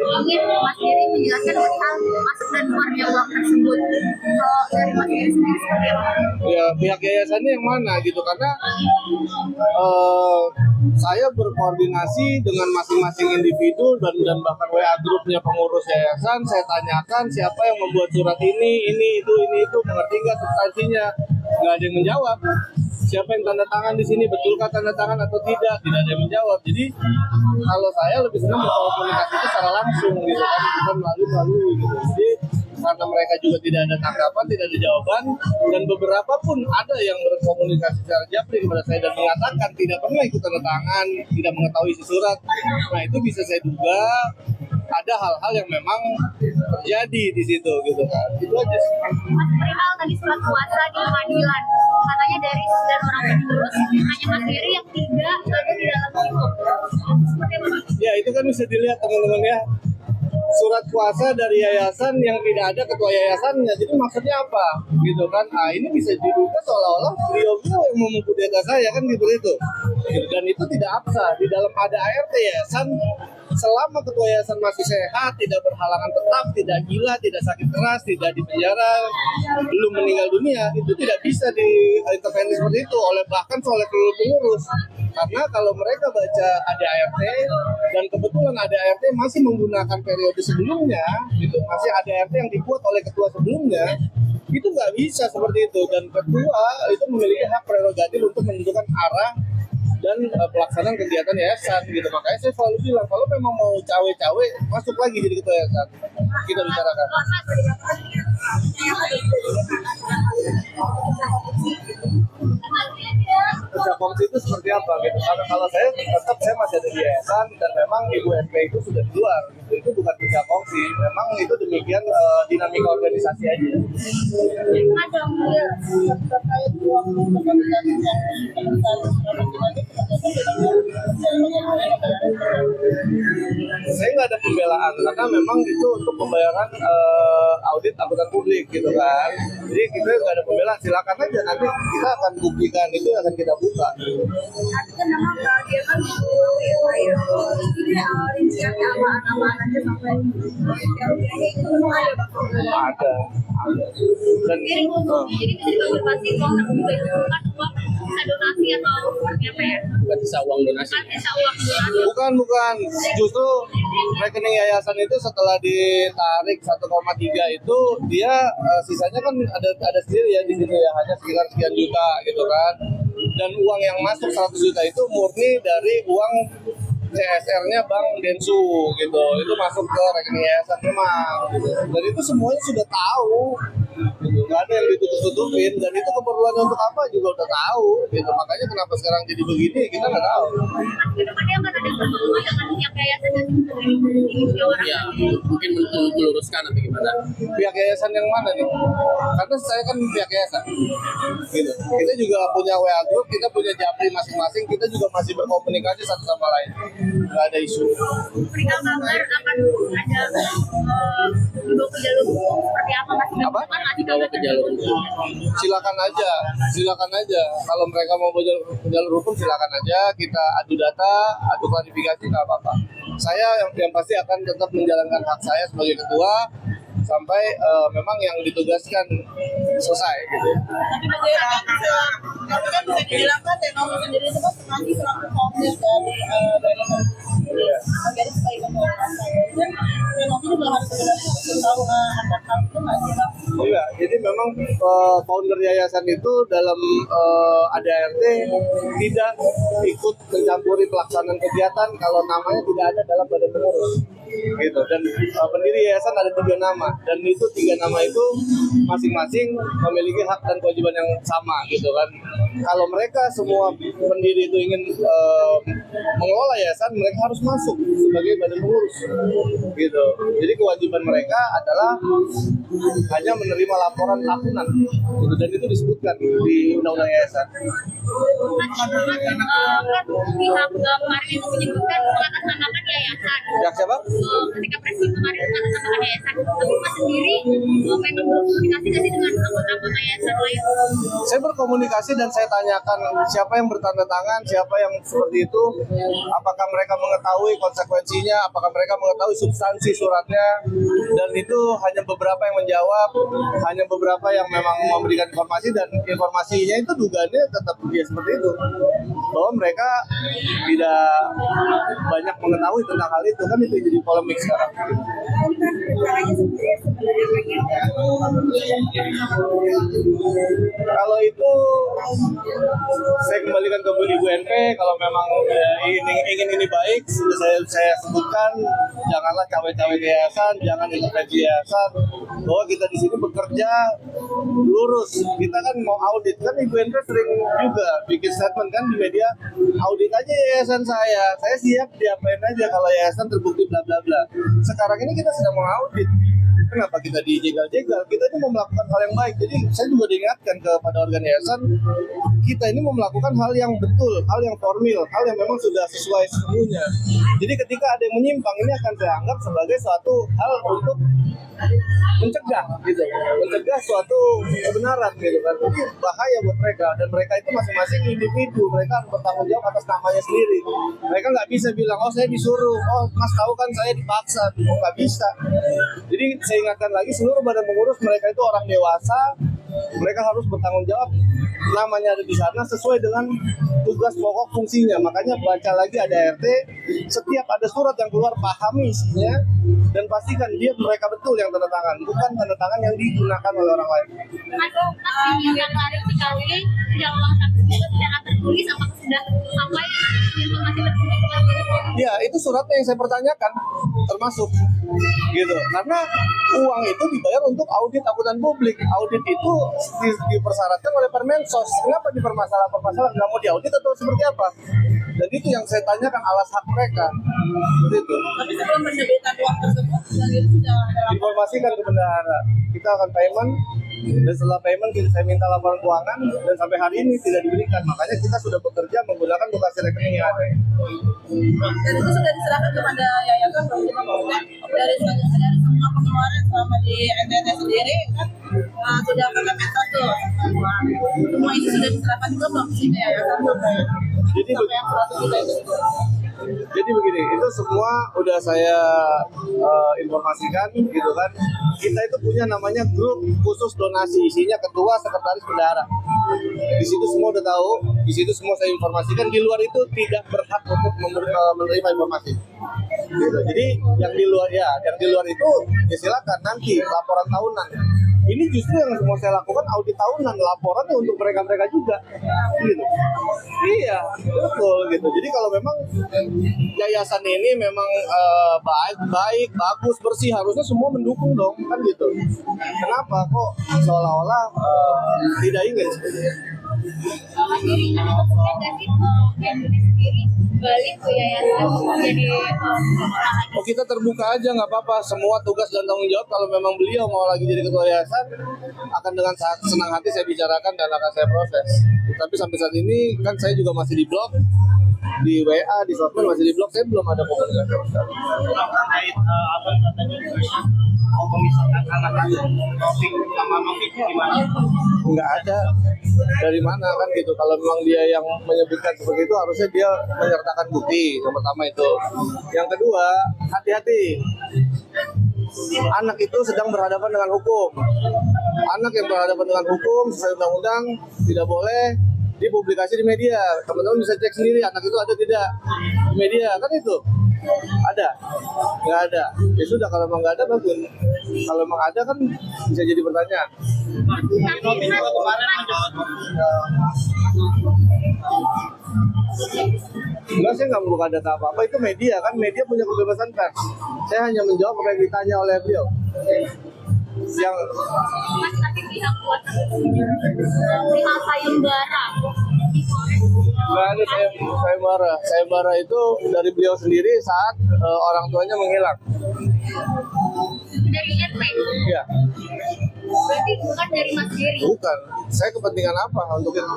Mungkin Mas Giri menjelaskan perihal masuk dan keluarnya uang tersebut. Kalau dari Mas Giri sendiri seperti apa? Ya pihak yayasannya yang mana gitu, karena saya berkoordinasi dengan masing-masing individu dan bahkan WA grupnya pengurus yayasan. Saya tanyakan siapa yang membuat surat ini itu, mengerti nggak substansinya? Nggak ada yang menjawab. Siapa yang tanda tangan di sini, betulkah tanda tangan atau tidak? Tidak ada yang menjawab. Jadi kalau saya lebih senang berkomunikasi itu secara langsung gitu kan, bukan melalui gitu. Jadi karena mereka juga tidak ada tanggapan, tidak ada jawaban, dan beberapa pun ada yang berkomunikasi secara japri kepada saya dan mengatakan tidak pernah ikut tanda tangan, tidak mengetahui isi surat. Nah itu bisa saya duga ada hal-hal yang memang terjadi di situ gitu kan. Itu aja sih. Mas perihal tadi surat kuasa di pengadilan, katanya dari 9 orang pengurus hanya Mas Giri yang tidak ada di dalam itu. Seperti apa? Ya itu kan bisa dilihat teman-teman ya. Surat kuasa dari yayasan yang tidak ada ketua yayasannya. Jadi maksudnya apa? Gitu kan. Nah, ini bisa diduga seolah-olah beliau-beliau yang memukul saya kan gitu itu. Dan itu tidak absah. Di dalam ada ART yayasan, selama ketua yayasan masih sehat, tidak berhalangan tetap, tidak gila, tidak sakit keras, tidak di penjara, belum meninggal dunia, itu tidak bisa diintervensi seperti itu oleh bahkan oleh seluruh pengurus. Karena kalau mereka baca ADART dan kebetulan ADART masih menggunakan periode sebelumnya, gitu, masih ADART yang dibuat oleh ketua sebelumnya, itu nggak bisa seperti itu. Dan ketua itu memiliki hak prerogatif untuk menentukan arah dan pelaksanaan kegiatan yayasan gitu. Makanya saya selalu bilang kalau memang mau cawe-cawe masuk lagi jadi ketua yayasan, kita bicarakan. Kerja fungsi itu seperti apa gitu? Karena kalau saya tetap saya masih ada di yayasan dan memang Ibu SP itu sudah di luar gitu. Itu bukan kerja fungsi, memang itu demikian dinamika organisasi aja. Saya nggak ada pembelaan karena memang itu untuk pembayaran audit angkutan publik gitu kan. Jadi kita nggak ada pembelaan, silakan aja nanti kita akan buktikan, itu akan kita buka. Artinya memang dia kan ini rinciannya apa-apaan aja sampai itu semua Ada. Dan jadi bisa dikonfirmasi kalau juga itu bukan uang bisa donasi atau seperti apa ya? Bukan bisa uang donasi. Bukan bisa uang donasi. bukan, justru rekening yayasan itu setelah ditarik 1,3 itu dia sisanya kan ada sendiri ya di situ ya, hanya sekitar sekian juta gitu kan. Dan uang yang masuk 100 juta itu murni dari uang CSR-nya Bank Densu gitu, itu masuk ke rekening yayasan memang gitu. Dan itu semuanya sudah tahu gitu, nggak ada yang ditutup-tutupin, dan itu keperluan untuk apa juga udah tahu gitu. Makanya kenapa sekarang jadi begini kita nggak tahu. Kedepannya akan ada pertemuan dengan pihak yayasan dan Ya, mungkin meluruskan atau gimana? Pihak yayasan yang mana nih? Karena saya kan pihak yayasan gitu. Kita juga punya WA group, kita punya japri masing-masing, kita juga masih berkomunikasi satu sama lain, nggak ada isu. perihal kabar akan ada dibawa ke jalur hukum seperti apa masih Apa? Dibawa ke jalur hukum. Silakan aja. Kalau mereka mau jalur hukum silakan aja. Kita adu data, adu klarifikasi, nggak apa-apa. Saya yang pasti akan tetap menjalankan hak saya sebagai ketua sampai memang yang ditugaskan selesai gitu. Tapi kan bisa dibilang kan Teknologi sendiri itu kan masih selaku founder dari agar sebagai ketua dan Teknologi juga harus sebenarnya tahu akan hal itu nggak sih Bang? Iya, jadi memang founder yayasan itu dalam ADART tidak ikut mencampuri pelaksanaan kegiatan kalau namanya tidak ada dalam badan pengurus gitu. Dan pendiri yayasan ada 3 nama, dan itu 3 nama itu masing-masing memiliki hak dan kewajiban yang sama gitu kan. Kalau mereka semua pendiri itu ingin mengelola yayasan, mereka harus masuk sebagai badan pengurus gitu. Jadi kewajiban mereka adalah hanya menerima laporan tahunan gitu, dan itu disebutkan di undang-undang yayasan. kan pihak kemarin itu menyebutkan mengatasnamakan yayasan. Ya siapa? Ketika presiden kemarin mengatasnamakan yayasan, tapi Mas sendiri memang berkomunikasi nggak sih dengan anggota-anggota yayasan lain? Saya berkomunikasi dan saya tanyakan siapa yang bertanda tangan, siapa yang seperti itu, apakah mereka mengetahui konsekuensinya, apakah mereka mengetahui substansi suratnya, dan itu hanya beberapa yang menjawab, hanya beberapa yang memang memberikan informasi, dan informasinya itu dugaannya tetap dia seperti itu, bahwa mereka tidak banyak mengetahui tentang hal itu, kan itu jadi polemik sekarang. Kalau itu saya kembalikan ke Ibu NP. Kalau memang ingin ini baik, sudah saya sebutkan, janganlah cawe-cawe yayasan, jangan intervensi yayasan, bahwa kita di sini bekerja lurus. Kita kan mau audit, kan Ibu NP sering juga bikin statement kan di media, audit aja yayasan saya siap diapain aja kalau yayasan terbukti bla bla bla. Sekarang ini kita sedang mau audit. Kenapa kita dijegal-jegal? Kita ini mau melakukan hal yang baik. Jadi saya juga diingatkan kepada organ yayasan, kita ini mau melakukan hal yang betul, hal yang formil, hal yang memang sudah sesuai sesungguhnya. Jadi ketika ada yang menyimpang, ini akan saya anggap sebagai suatu hal untuk mencegah gitu, mencegah suatu kebenaran gitu kan. Jadi bahaya buat mereka, dan mereka itu masing-masing individu, mereka harus bertanggung jawab atas namanya sendiri. Mereka nggak bisa bilang, oh saya disuruh, oh mas tahu kan saya dipaksa, oh nggak bisa. Jadi saya ingatkan lagi, seluruh badan pengurus mereka itu orang dewasa, mereka harus bertanggung jawab, namanya ada di sana sesuai dengan tugas pokok fungsinya. Makanya baca lagi ada RT, setiap ada surat yang keluar pahami isinya dan pastikan mereka betul yang tanda tangan, bukan tanda tangan yang digunakan oleh orang lain. Yang klarifikasi yang uang saksi itu secara tertulis apakah sudah sampai informasi tersebut ke Mas Giri? Ya, itu suratnya yang saya pertanyakan, termasuk gitu. Karena uang itu dibayar untuk audit akuntan publik. Audit itu dipersyaratkan oleh Permensos. Kenapa dipermasalahkan? Nggak mau diaudit atau seperti apa? Dan itu yang saya tanyakan, alas hak mereka. Seperti itu. Tapi sebelum penerbitan uang tersebut, itu sudah ada Informasikan ke bendahara. Kita akan payment, dan setelah payment saya minta laporan keuangan, dan sampai hari ini tidak diberikan. Makanya kita sudah bekerja menggunakan mutasi rekening yang ada. dan itu sudah diserahkan kepada yayasan bahwa kita dari semua pengeluaran selama di NTT sendiri kan sudah pakai mentor tuh, semua itu sudah diserahkan juga belum sih ke yayasan sampai yang 100 juta itu. Jadi begini, itu semua udah saya informasikan gitu kan. Kita itu punya namanya grup khusus donasi, isinya ketua, sekretaris, bendahara. Di situ semua udah tahu, di situ semua saya informasikan. Di luar itu tidak berhak untuk menerima informasi. Gitu. Jadi yang di luar itu ya silakan nanti laporan tahunan. Ini justru yang mau saya lakukan audit tahunan, laporannya untuk mereka juga, gitu. Iya, betul gitu. Jadi kalau memang yayasan ini memang baik, bagus, bersih, harusnya semua mendukung dong, kan gitu. Kenapa kok seolah-olah tidak ingin? Mas Giri, ada kepentingan nggak sih Indonesia sendiri balik ke yayasan jadi Oh, kita terbuka aja, nggak apa-apa. Semua tugas dan tanggung jawab kalau memang beliau mau lagi jadi ketua yayasan, akan dengan senang hati saya bicarakan dan akan saya proses. Tapi sampai saat ini kan saya juga masih di blog, di WA, di sosmed masih di blog, saya belum ada komunikasi. Terkait apa katanya mau memisahkan anak Taufik sama Novik gimana? Nggak ada. Dari mana kan gitu. Kalau memang dia yang menyebutkan seperti itu, harusnya dia menyertakan bukti. Yang pertama itu. Yang kedua, hati-hati. Anak itu sedang berhadapan dengan hukum. Anak yang berhadapan dengan hukum sesuai undang-undang tidak boleh dipublikasi di media. Teman-teman bisa cek sendiri anak itu ada tidak di media, kan itu. Ada? Nggak ada. Ya sudah, kalau memang nggak ada bagus. Kalau memang ada kan bisa jadi pertanyaan. Novik juga kemarin menjawab Enggak, saya nggak membuka data apa-apa, itu media kan, media punya kebebasan pers. Saya hanya menjawab apa yang ditanya oleh beliau. Yang Mas tapi pihak kuasa pihak sayembara nggak ada saya marah itu dari beliau sendiri saat orang tuanya menghilang. dari NP. Iya, Berarti bukan dari Mas Giri. bukan. Saya kepentingan apa untuk itu?